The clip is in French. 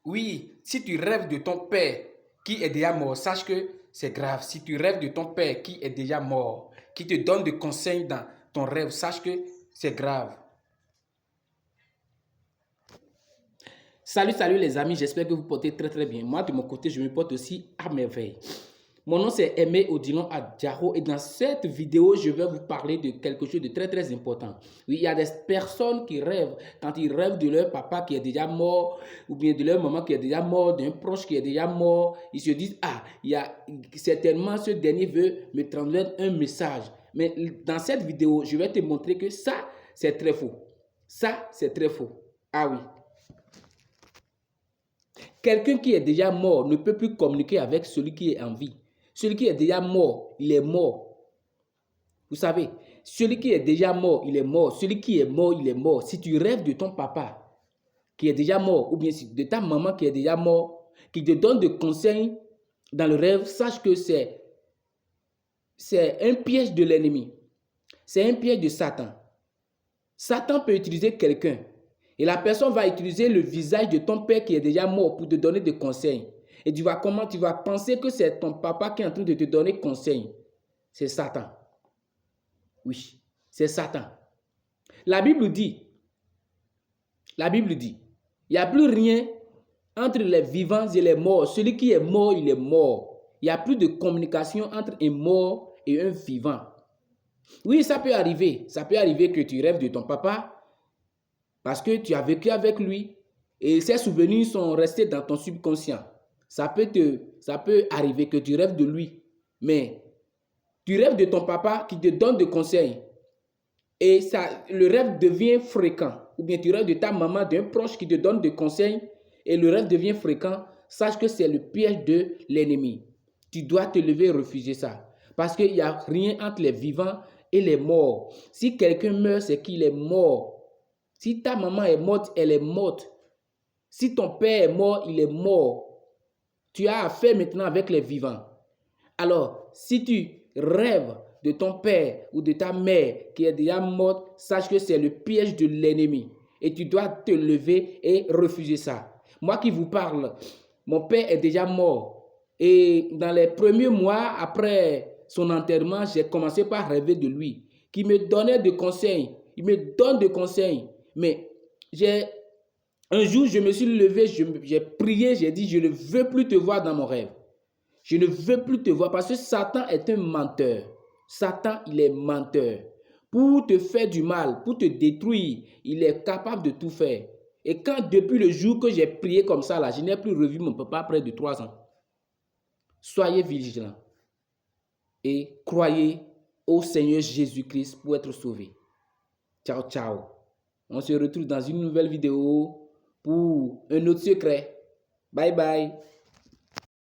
Oui, si tu rêves de ton père qui est déjà mort, sache que c'est grave. Si tu rêves de ton père qui est déjà mort, qui te donne des conseils dans ton rêve, sache que c'est grave. Salut les amis, j'espère que vous portez très bien. Moi de mon côté, je me porte aussi à merveille. Mon nom c'est Aimé Odilon Adjaro et dans cette vidéo, je vais vous parler de quelque chose de très important. Oui, il y a des personnes qui rêvent, quand ils rêvent de leur papa qui est déjà mort ou bien de leur maman qui est déjà mort, d'un proche qui est déjà mort, ils se disent, ah, certainement ce dernier veut me transmettre un message. Mais dans cette vidéo, je vais te montrer que ça, c'est très faux. Ça, c'est très faux. Ah oui. Quelqu'un qui est déjà mort ne peut plus communiquer avec celui qui est en vie. Celui qui est déjà mort, il est mort. Vous savez, celui qui est déjà mort, il est mort. Celui qui est mort, il est mort. Si tu rêves de ton papa qui est déjà mort, ou bien de ta maman qui est déjà mort, qui te donne des conseils dans le rêve, sache que c'est un piège de l'ennemi. C'est un piège de Satan. Satan peut utiliser quelqu'un et la personne va utiliser le visage de ton père qui est déjà mort pour te donner des conseils. Et tu vas penser que c'est ton papa qui est en train de te donner conseil. C'est Satan. Oui, c'est Satan. La Bible dit, il n'y a plus rien entre les vivants et les morts. Celui qui est mort, il est mort. Il n'y a plus de communication entre un mort et un vivant. Oui, ça peut arriver. Ça peut arriver que tu rêves de ton papa parce que tu as vécu avec lui et ses souvenirs sont restés dans ton subconscient. Ça peut arriver que tu rêves de lui, mais tu rêves de ton papa qui te donne des conseils et le rêve devient fréquent. Ou bien tu rêves de ta maman, d'un proche qui te donne des conseils et le rêve devient fréquent. Sache que c'est le piège de l'ennemi. Tu dois te lever et refuser ça. Parce qu'il n'y a rien entre les vivants et les morts. Si quelqu'un meurt, c'est qu'il est mort. Si ta maman est morte, elle est morte. Si ton père est mort, il est mort. Tu as affaire maintenant avec les vivants. Alors, si tu rêves de ton père ou de ta mère qui est déjà morte, sache que c'est le piège de l'ennemi. Et tu dois te lever et refuser ça. Moi qui vous parle, mon père est déjà mort. Et dans les premiers mois après son enterrement, j'ai commencé par rêver de lui, qui me donnait des conseils. Il me donne des conseils. Mais un jour, je me suis levé, j'ai prié, j'ai dit, je ne veux plus te voir dans mon rêve. Je ne veux plus te voir parce que Satan est un menteur. Satan, il est menteur. Pour te faire du mal, pour te détruire, il est capable de tout faire. Et quand depuis le jour que j'ai prié comme ça, là, je n'ai plus revu mon papa après de 3 ans. Soyez vigilants et croyez au Seigneur Jésus-Christ pour être sauvé. Ciao, ciao. On se retrouve dans une nouvelle vidéo pour un autre secret. Bye bye.